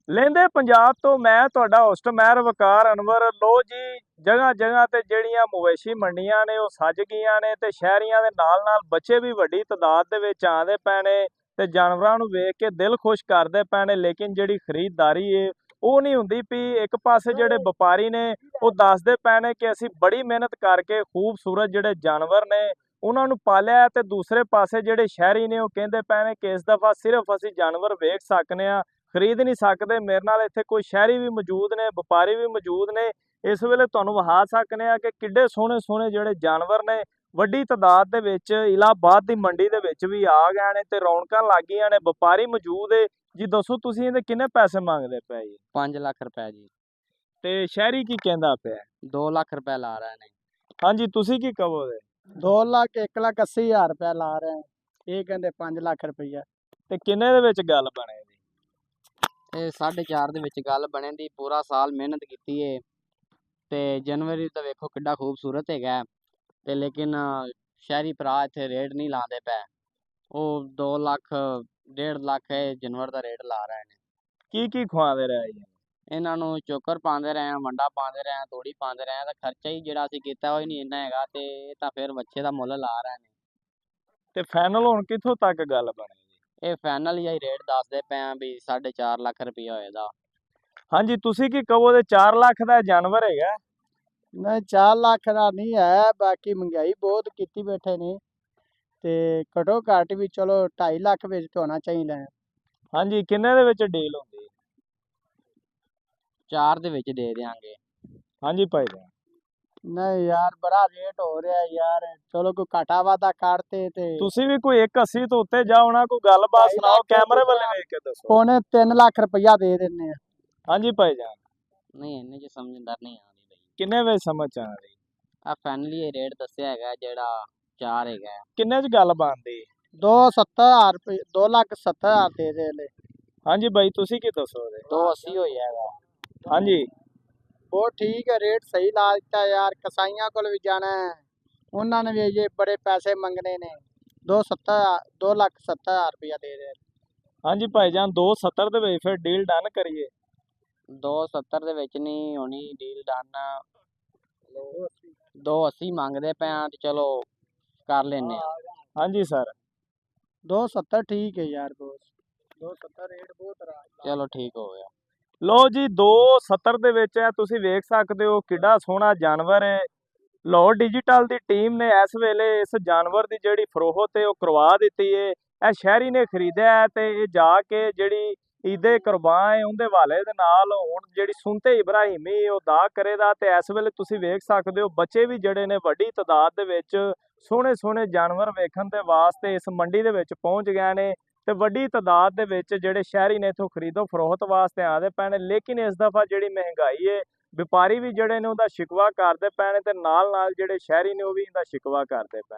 ਲਹਿੰਦੇ ਪੰਜਾਬ ਤੋਂ ਮੈਂ ਤੁਹਾਡਾ ਹੋਸਟ ਮਹਿਰ ਵਕਾਰ ਅਨਵਰ। ਲੋ ਜੀ, ਜਗ੍ਹਾ ਜਗ੍ਹਾ ਤੇ ਜਿਹੜੀਆਂ ਮਵੇਸ਼ੀ ਮੰਡੀਆਂ ਨੇ ਉਹ ਸੱਜ ਗਈਆਂ ਨੇ ਤੇ ਸ਼ਹਿਰੀਆਂ ਦੇ ਨਾਲ ਨਾਲ ਬੱਚੇ ਵੀ ਵੱਡੀ ਤਾਦਾਦ ਦੇ ਵਿੱਚ ਆਉਂਦੇ ਪਏ ਨੇ ਤੇ ਜਾਨਵਰਾਂ ਨੂੰ ਵੇਖ ਕੇ ਦਿਲ ਖੁਸ਼ ਕਰਦੇ ਪਏ ਨੇ। ਲੇਕਿਨ ਜਿਹੜੀ ਖਰੀਦਦਾਰੀ ਏ ਉਹ ਨਹੀਂ ਹੁੰਦੀ ਪਈ। ਇੱਕ ਪਾਸੇ ਜਿਹੜੇ ਵਪਾਰੀ ਨੇ ਉਹ ਦੱਸਦੇ ਪਏ ਨੇ ਕਿ ਅਸੀਂ ਬੜੀ ਮਿਹਨਤ ਕਰਕੇ ਖੂਬਸੂਰਤ ਜਿਹੜੇ ਜਾਨਵਰ ਨੇ ਉਹਨਾਂ ਨੂੰ ਪਾਲਿਆ, ਤੇ ਦੂਸਰੇ ਪਾਸੇ ਜਿਹੜੇ ਸ਼ਹਿਰੀ ਨੇ ਉਹ ਕਹਿੰਦੇ ਪਏ ਨੇ ਕਿ ਇਸ ਦਫਾ ਸਿਰਫ ਅਸੀਂ ਜਾਨਵਰ ਵੇਖ ਸਕਨੇ ਆ, ਖਰੀਦ ਨਹੀਂ ਸਕਦੇ। ਮੇਰੇ ਨਾਲ ਇੱਥੇ ਕੋਈ ਸ਼ਹਿਰੀ ਵੀ ਮੌਜੂਦ ਨੇ, ਵਪਾਰੀ ਵੀ ਮੌਜੂਦ ਨੇ। ਇਸ ਵੇਲੇ ਤੁਹਾਨੂੰ ਵਿਖਾ ਸਕਨੇ ਆ ਕਿ ਕਿੱਡੇ ਸੋਹਣੇ ਸੋਹਣੇ ਜਿਹੜੇ ਜਾਨਵਰ ਨੇ ਵੱਡੀ ਤਾਦਾਦ ਦੇ ਵਿੱਚ ਇਲਾਹਾਬਾਦ ਦੀ ਮੰਡੀ ਦੇ ਵਿੱਚ ਵੀ ਆ ਗਏ ਨੇ ਤੇ ਰੌਣਕਾਂ ਲੱਗ ਗਈਆਂ ਨੇ। ਵਪਾਰੀ ਮੌਜੂਦ ਏ ਜੀ। ਦੱਸੋ ਤੁਸੀਂ ਇਹਦੇ ਕਿੰਨੇ ਪੈਸੇ ਮੰਗਦੇ ਪਏ ਜੀ? 5 ਲੱਖ ਰੁਪਏ ਜੀ। ਤੇ ਸ਼ਹਿਰੀ ਕੀ ਕਹਿੰਦਾ ਪਿਆ? 2 ਲੱਖ ਰੁਪਏ ਲਾ ਰਹੇ ਨੇ। ਹਾਂਜੀ, ਤੁਸੀਂ ਕੀ ਕਹੋਗੇ? 2 ਲੱਖ 1,80,000 ਰੁਪਇਆ ਲਾ ਰਹੇ ਆ। ਇਹ ਕਹਿੰਦੇ 5 ਲੱਖ ਰੁਪਈਆ। ਤੇ ਕਿੰਨੇ ਦੇ ਵਿੱਚ ਗੱਲ ਬਣੇ ਜੀ? ਇਹ 4.5 ਦੇ ਵਿੱਚ ਗੱਲ ਬਣੇ ਦੀ। ਪੂਰਾ ਸਾਲ ਮਿਹਨਤ ਕੀਤੀ ਏ ਤੇ ਜਨਵਰੀ ਤਾਂ ਵੇਖੋ ਕਿੱਡਾ ਖੂਬਸੂਰਤ ਹੈਗਾ। ਤੇ ਲੇਕਿਨ ਸ਼ਹਿਰੀ ਭਰਾ ਇੱਥੇ ਰੇਟ ਨਹੀਂ ਲਾਉਂਦੇ ਪਏ। ਉਹ 2 ਲੱਖ 1.5 ਲੱਖ ਜਾਨਵਰ ਦਾ ਰੇਟ ਲਾ ਰਹੇ ਨੇ। ਕੀ ਖਵਾਉਂਦੇ ਰਹੇ ਜੀ? ਇਹਨਾਂ ਨੂੰ ਚੋਕਰ ਪਾਉਂਦੇ ਰਹੇ ਆ, ਵੰਡਾ ਪਾਉਂਦੇ ਰਹੇ ਆ, ਤੋੜੀ ਪਾਉਂਦੇ ਰਹੇ ਆ। ਤਾਂ ਖਰਚਾ ਹੀ ਜਿਹੜਾ ਅਸੀਂ ਕੀਤਾ ਉਹ ਹੀ ਨਹੀਂ ਇੰਨਾ ਹੈਗਾ, ਤੇ ਇਹ ਤਾਂ ਫਿਰ ਬੱਚੇ ਦਾ ਮੁੱਲ ਲਾ ਰਹੇ ਨੇ। ਤੇ ਫਾਈਨਲ ਹੁਣ ਕਿੱਥੋਂ ਤੱਕ ਗੱਲ ਬਣੀ ਜੀ? ਇਹ ਫਾਈਨਲ ਹੀ ਰੇਟ ਦੱਸਦੇ ਪਏ ਆ ਵੀ 4.5 ਲੱਖ ਰੁਪਇਆ ਹੋਏਗਾ। ਹਾਂਜੀ, ਤੁਸੀਂ ਕੀ ਕਹੋਗੇ? 4 ਲੱਖ ਦਾ ਜਾਨਵਰ ਹੈਗਾ? ਨਹੀਂ, 4 ਲੱਖ ਦਾ ਨਹੀਂ ਹੈ। ਬਾਕੀ ਮਹਿੰਗਾਈ ਬਹੁਤ ਕੀਤੀ ਬੈਠੇ ਨੇ ਤੇ ਘਟੋ ਘੱਟ ਵੀ ਚਲੋ 2.5 ਲੱਖ ਵਿੱਚ ਤਾਂ ਹੋਣਾ ਚਾਹੀਦਾ ਹੈ। ਹਾਂਜੀ, ਕਿੰਨੇ ਦੇ ਵਿੱਚ ਡੀਲ ਹੁੰਦੀ? 4 ਦੇ ਵਿੱਚ ਦੇ ਦਿਆਂਗੇ। ਹਾਂਜੀ ਭਾਈ ਜੀ। ਨਹੀਂ ਯਾਰ, ਬੜਾ ਰੇਟ ਹੋ ਰਿਹਾ ਯਾਰ। ਚਲੋ ਕੋਈ ਘਾਟਾ ਵਾਧਾ ਕਰਤੇ ਤੇ ਤੁਸੀਂ ਵੀ ਕੋਈ 180 ਤੋਂ ਉੱਤੇ ਜਾਓ ਨਾ, ਕੋਈ ਗੱਲਬਾਤ 2.5 ਸੁਣਾਓ, ਲੱਖ ਕੈਮਰੇ ਵੱਲ ਵੇਖ ਕੇ ਦੱਸੋ। ਪੌਣੇ 3 ਲੱਖ ਰੁਪਈਆ ਦੇ ਦਿੰਨੇ ਆ। ਹਾਂਜੀ ਭਾਈ ਜਾਨ। ਨਹੀਂ ਇੰਨੇ ਚ ਸਮਝਦਾਰ ਨਹੀਂ ਆਉਂਦੀ ਬਈ। ਕਿੰਨੇ ਵੇ ਸਮਝ ਆ ਰਹੀ? ਆ ਫਾਈਨਲੀ ਇਹ ਰੇਟ ਦੱਸਿਆ ਹੈਗਾ ਜਿਹੜਾ 4 ਹੈਗਾ। ਕਿੰਨੇ ਚ ਗੱਲ ਬਣਦੀ? 2,70,000 ਰੁਪਏ, 2,70,000 ਦੇ ਦੇ ਲੈ। ਹਾਂਜੀ ਬਾਈ, ਤੁਸੀਂ ਕੀ ਦੱਸੋਗੇ? 280 ਹੋਈ ਹੈਗਾ। ਹਾਂਜੀ, ਬਹੁਤ ਠੀਕ ਹੈ, ਰੇਟ ਸਹੀ ਲਾ ਦਿੱਤਾ ਯਾਰ। ਕਸਾਈਆਂ ਕੋਲ ਵੀ ਜਾਣਾ ਹੈ, ਉਹਨਾਂ ਨੇ ਵੀ ਇਹ ਬੜੇ ਪੈਸੇ ਮੰਗਣੇ ਨੇ। 2,70,000 ਰੁਪਇਆ ਦੇ ਦੇ। ਹਾਂਜੀ ਭਾਈ ਜਾਨ, 270 ਦੇ ਵਿੱਚ ਫਿਰ ਡੀਲ ਡਨ ਕਰੀਏ। 270 ਦੇ ਵਿੱਚ ਨਹੀਂ ਹੋਣੀ ਡੀਲ ਡਨ। 280 ਮੰਗਦੇ ਪਏ ਆ ਤੇ ਚਲੋ ਕਰ ਲੈਨੇ ਆ। ਹਾਂਜੀ ਸਰ। 270 ਠੀਕ ਹੈ ਯਾਰ ਬੋਸ। 270 ਰੇਟ ਬਹੁਤ ਰਹਾ। ਚਲੋ ਠੀਕ ਹੋ ਗਿਆ। ਲੋ ਜੀ, 270 ਦੇ ਵਿੱਚ ਹੈ। ਤੁਸੀਂ ਵੇਖ ਸਕਦੇ ਹੋ ਕਿੱਡਾ ਸੋਹਣਾ ਜਾਨਵਰ ਹੈ। ਲਾਹੌਰ ਡਿਜੀਟਲ ਦੀ ਟੀਮ ਨੇ ਇਸ ਵੇਲੇ ਇਸ ਜਾਨਵਰ ਦੀ ਜਿਹੜੀ ਫਰੋਖਤ ਹੈ ਉਹ ਕਰਵਾ ਦਿੱਤੀ ਹੈ। ਇਹ ਸ਼ਹਿਰੀ ਨੇ ਖਰੀਦਿਆ ਹੈ ਤੇ ਇਹ ਜਾ ਕੇ ਜਿਹੜੀ ਈਦੇ ਕੁਰਬਾਨ ਹੈ ਉਹਦੇ ਹਵਾਲੇ ਦੇ ਨਾਲ ਹੁਣ ਜਿਹੜੀ ਸੁਨਤੇ ਇਬਰਾਹੀਮੀ ਉਹ ਦਾ ਕਰੇਗਾ। ਤੇ ਇਸ ਵੇਲੇ ਤੁਸੀਂ ਵੇਖ ਸਕਦੇ ਹੋ ਬੱਚੇ ਵੀ ਜਿਹੜੇ ਨੇ ਵੱਡੀ ਤਾਦਾਦ ਦੇ ਵਿੱਚ ਸੋਹਣੇ ਸੋਹਣੇ ਜਾਨਵਰ ਵੇਖਣ ਦੇ ਵਾਸਤੇ ਇਸ ਮੰਡੀ ਦੇ ਵਿੱਚ ਪਹੁੰਚ ਗਏ ਨੇ ਤੇ ਵੱਡੀ ਤਾਦਾਦ ਦੇ ਵਿੱਚ ਜਿਹੜੇ ਸ਼ਹਿਰੀ ਨੇ ਇਥੋਂ ਖਰੀਦੋ ਫਰੋਖਤ ਵਾਸਤੇ ਆਉਂਦੇ ਪਏ ਨੇ। ਲੇਕਿਨ ਇਸ ਦਫਾ ਜਿਹੜੀ ਮਹਿੰਗਾਈ ਹੈ, ਵਪਾਰੀ ਵੀ ਜਿਹੜੇ ਨੇ ਉਹਦਾ ਸ਼ਿਕਵਾ ਕਰਦੇ ਪਏ ਨੇ ਤੇ ਨਾਲ ਨਾਲ ਜਿਹੜੇ ਸ਼ਹਿਰੀ ਨੇ ਉਹ ਵੀ ਇਹਦਾ ਸ਼ਿਕਵਾ ਕਰਦੇ ਪਏ।